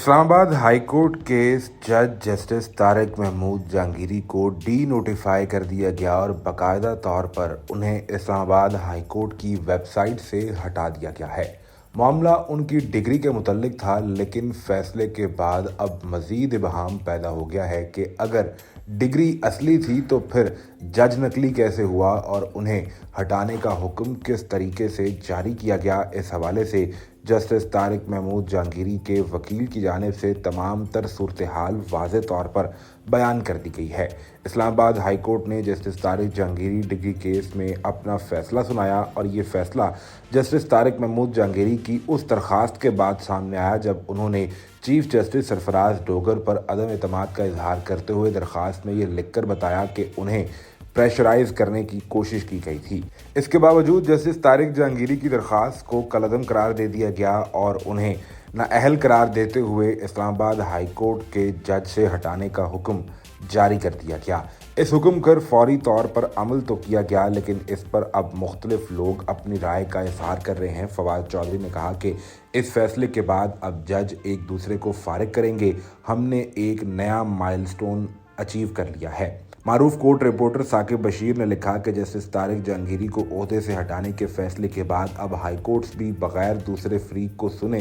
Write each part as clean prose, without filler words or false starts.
Islamabad high court के जज justice Tariq Mahmood Jahangiri को डी नोटिफाई कर दिया गया और बाकायदा तौर पर उन्हें इस्लामाबाद हाई कोर्ट की वेबसाइट से हटा दिया गया है। मामला उनकी डिग्री के मुतल्लिक था, लेकिन फैसले के बाद अब मज़ीद इबहाम पैदा हो गया है कि अगर डिग्री असली थी तो फिर जज नकली कैसे हुआ और उन्हें हटाने का हुक्म किस तरीके से जारी किया गया। इस हवाले से जस्टिस तारिक महमूद जहांगीरी के वकील की जानिब से तमाम तर सूरत हाल वाज़े तौर पर बयान कर दी गई है। इस्लामाबाद हाई कोर्ट ने justice Tariq Jahangiri degree case में अपना फैसला सुनाया और ये फैसला जस्टिस तारिक महमूद जहांगीरी की उस दरख्वास्त के बाद सामने आया जब उन्होंने चीफ जस्टिस सरफराज डोगर पर अदम एतमाद का इजहार करते हुए दरख्वास्त में ये लिखकर बताया कि उन्हें प्रेशराइज करने की कोशिश की गई थी। इसके बावजूद जस्टिस तारिक जहांगीरी की दरख्वास्त को कलअदम करार दे दिया गया और उन्हें नाअहल करार देते हुए इस्लामाबाद हाई कोर्ट के जज से हटाने का हुक्म जारी कर दिया गया। इस हुक्म पर फौरी तौर पर अमल तो किया गया, लेकिन इस पर अब मुख्तलिफ लोग अपनी राय का इजहार कर रहे हैं। फवाद चौधरी ने कहा कि इस फैसले के बाद अब जज एक दूसरे को फारिग करेंगे। हमने एक नया माइलस्टोन अचीव कर लिया है। मारूफ कोर्ट रिपोर्टर साकिब बशीर ने लिखा कि जस्टिस तारिक जहांगीरी को ओहदे से हटाने के फैसले के बाद अब हाई कोर्ट्स भी बगैर दूसरे फरीक को सुने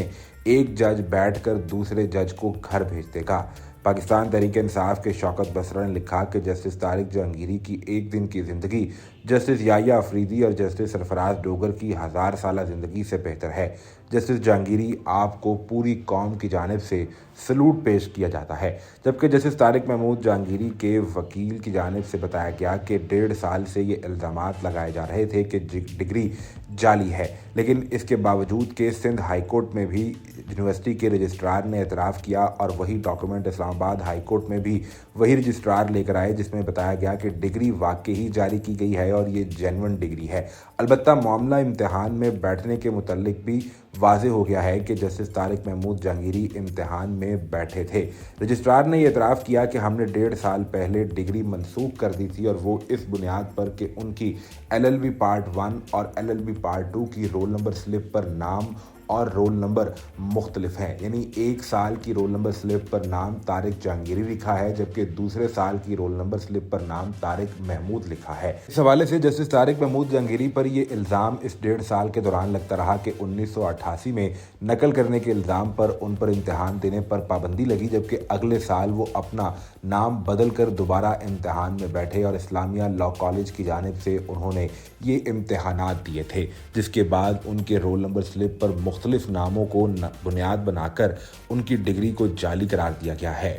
एक जज बैठकर दूसरे जज को घर भेज देगा। पाकिस्तान तहरीक इंसाफ के शौकत बसरा ने लिखा कि जस्टिस तारिक जहांगीरी की एक दिन की ज़िंदगी जस्टिस याहिया अफरीदी और जस्टिस सरफराज डोगर की 1000 साला ज़िंदगी से बेहतर है। जस्टिस जहांगीरी आपको पूरी कौम की जानिब से सलूट पेश किया जाता है। जबकि जस्टिस तारिक महमूद जहांगीरी के वकील की जानिब से बताया गया कि 1.5 साल से ये इल्ज़ामात लगाए जा रहे थे कि डिग्री जाली है, लेकिन इसके बावजूद कि सिंध हाई कोर्ट में भी यूनिवर्सिटी के रजिस्ट्रार ने एतराफ़ किया और वही डॉक्यूमेंट इस्लामाबाद हाई कोर्ट में भी वही रजिस्ट्रार लेकर आए जिसमें बताया गया कि डिग्री वाकई ही जारी की गई है और ये जेन्युइन डिग्री है। अलबत्ता मामला इम्तिहान में बैठने के मुतल्लिक भी वाज़े हो गया है कि जस्टिस तारिक महमूद जहांगीरी इम्तिहान में बैठे थे। रजिस्ट्रार ने एतराफ़ किया कि हमने 1.5 साल पहले डिग्री मनसूख कर दी थी और वो इस बुनियाद पर कि उनकी LLB पार्ट 1 और LLB पार्ट 2 की रोल नंबर स्लिप पर नाम और रोल नंबर मुख्तलिफ हैं। यानी एक साल की रोल नंबर स्लिप पर नाम तारिक जहांगीरी लिखा है, जबकि दूसरे साल की रोल नंबर स्लिप पर नाम तारिक महमूद लिखा है। इस हवाले से जस्टिस तारिक महमूद जहांगीरी पर ये इल्ज़ाम इस 1.5 साल के दौरान लगता रहा कि 1988 में नकल करने के इल्ज़ाम पर उन पर इम्तिहान देने पर पाबंदी लगी, जबकि अगले साल वो अपना नाम बदल कर दोबारा इम्तिहान में बैठे और इस्लामिया लॉ कॉलेज की जानिब से उन्होंने ये इम्तिहानात दिए थे, जिसके बाद उनके रोल नंबर स्लिप पर मुख्तलिफ नामों को बुनियाद बनाकर उनकी डिग्री को जाली करार दिया गया है।